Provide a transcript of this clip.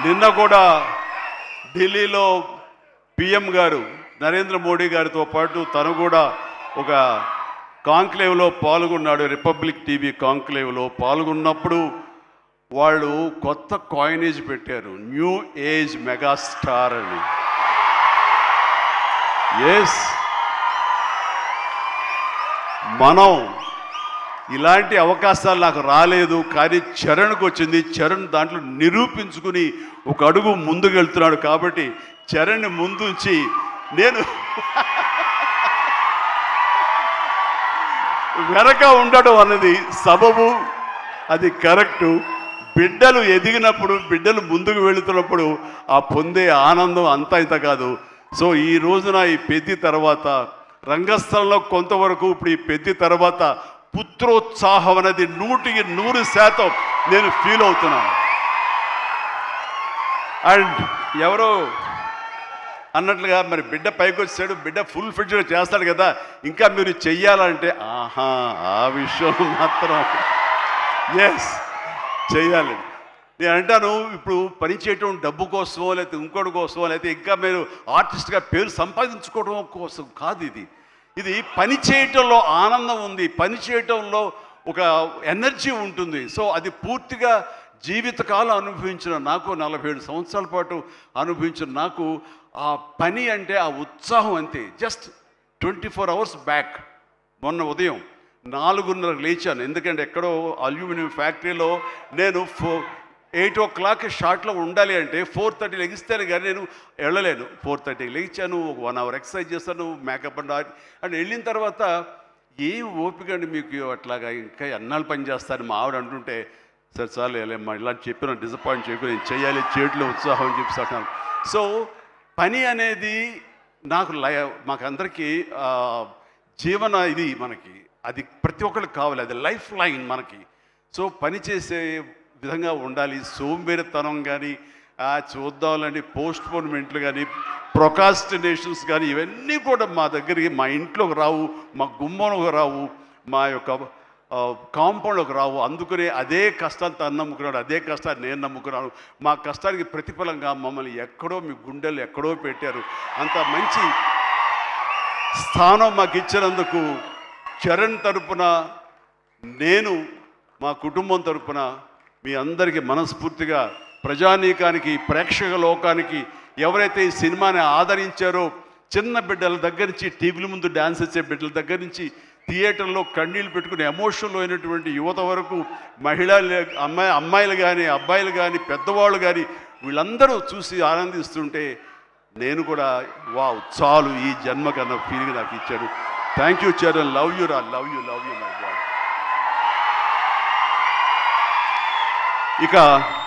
నిన్న కూడా ఢిల్లీలో పిఎం గారు నరేంద్ర మోడీ గారితో పాటు తను కూడా ఒక కాంక్లేవ్లో పాల్గొన్నాడు. రిపబ్లిక్ టీవీ కాంక్లేవ్లో పాల్గొన్నప్పుడు వాళ్ళు కొత్త కాయినేజ్ పెట్టారు, న్యూ ఏజ్ మెగాస్టార్ అని. ఎస్, మనం ఇలాంటి అవకాశాలు నాకు రాలేదు, కానీ చరణ్కి వచ్చింది. చరణ్ దాంట్లో నిరూపించుకుని ఒక అడుగు ముందుకు వెళ్తున్నాడు. కాబట్టి చరణ్ని ముందుంచి నేను వెనక ఉండడం అన్నది సబబు, అది కరెక్టు. బిడ్డలు ఎదిగినప్పుడు, బిడ్డలు ముందుకు వెళుతున్నప్పుడు ఆ పొందే ఆనందం అంతా ఇంత కాదు. సో ఈ రోజున ఈ పెద్ది తర్వాత రంగస్థలంలో కొంతవరకు, ఇప్పుడు ఈ పెద్ది తర్వాత పుత్రోత్సాహం అనేది 100% నేను ఫీల్ అవుతున్నాను. అండ్ ఎవరో అన్నట్లుగా మరి బిడ్డ పైకి వచ్చాడు, బిడ్డ ఫుల్ ఫిట్గా చేస్తాడు కదా, ఇంకా మీరు చెయ్యాలంటే ఆహా ఆ విషయం మాత్రం ఎస్ చెయ్యాలి. నేను అంటాను, ఇప్పుడు పని చేయటం డబ్బు కోసమో లేకపోతే ఇంకోటి కోసమో లేకపోతే ఇంకా మీరు ఆర్టిస్ట్గా పేరు సంపాదించుకోవడం కోసం కాదు. ఇది పని చేయటంలో ఆనందం ఉంది, పని చేయటంలో ఒక ఎనర్జీ ఉంటుంది. సో అది పూర్తిగా జీవితకాలం అనుభవించిన నాకు, 47 సంవత్సరాల పాటు అనుభవించిన నాకు ఆ పని అంటే ఆ ఉత్సాహం అంతే. జస్ట్ 24 అవర్స్ బ్యాక్ మొన్న ఉదయం 4:30 లేచాను. ఎందుకంటే ఎక్కడో అల్యూమినియం ఫ్యాక్టరీలో నేను 8 o'clock షార్ట్లో ఉండాలి అంటే 4:30 లెగిస్తేనే కానీ నేను వెళ్ళలేను. 4:30 లేచాను, ఒక 1 hour ఎక్సర్సైజ్ చేస్తాను, మేకప్ అండ్ వెళ్ళిన తర్వాత ఏం ఓపిక అండి మీకు అట్లాగా, ఇంకా ఎన్నాళ్ళు పని చేస్తాను మా ఆవిడ అంటుంటే, సరే చాలు వెళ్ళమ్మా ఇలా చెప్పిన డిసప్పాయింట్ చేయకుండా నేను చేయాలి, చేతిలో ఉత్సాహం అని చెప్పి. సో పని అనేది నాకు మాకందరికీ జీవన ఇది మనకి, అది ప్రతి ఒక్కరికి కావాలి, అది లైఫ్ లైన్ మనకి. సో పని చేసే విధంగా ఉండాలి. సోంబేరితనం కానీ, చూద్దాంలని పోస్ట్పోన్మెంట్లు కానీ, ప్రొకాస్టినేషన్స్ కానీ, ఇవన్నీ కూడా మా దగ్గరికి, మా ఇంట్లోకి రావు, మా గుమ్మంలోకి రావు, మా యొక్క కాంపౌండ్లోకి రావు. అందుకనే అదే కష్టాన్ని తను నమ్ముకున్నాడు, అదే కష్టాన్ని నేను నమ్ముకున్నాను. మా కష్టానికి ప్రతిఫలంగా మమ్మల్ని ఎక్కడో, మీ గుండెలు ఎక్కడో పెట్టారు. అంత మంచి స్థానం మాకు ఇచ్చినందుకు చరణ్ తరపున, నేను మా కుటుంబం తరపున మీ అందరికీ మనస్ఫూర్తిగా, ప్రజానీకానికి, ప్రేక్షక లోకానికి, ఎవరైతే ఈ సినిమాని ఆదరించారో, చిన్న బిడ్డల దగ్గర నుంచి, టీవీల ముందు డ్యాన్స్ చేసే బిడ్డల దగ్గర నుంచి, థియేటర్లో కన్నీళ్ళు పెట్టుకుని ఎమోషనల్ అయినటువంటి యువత వరకు, అమ్మాయిలు కానీ, అబ్బాయిలు కానీ, పెద్దవాళ్ళు కానీ, వీళ్ళందరూ చూసి ఆనందిస్తుంటే నేను కూడా వావ్ చాలు ఈ జన్మ కన్నా ఫీలింగ్ నాకు ఇచ్చాడు. Thank you Charan, love you రా, లవ్ యూ మై గాడ్. ఇక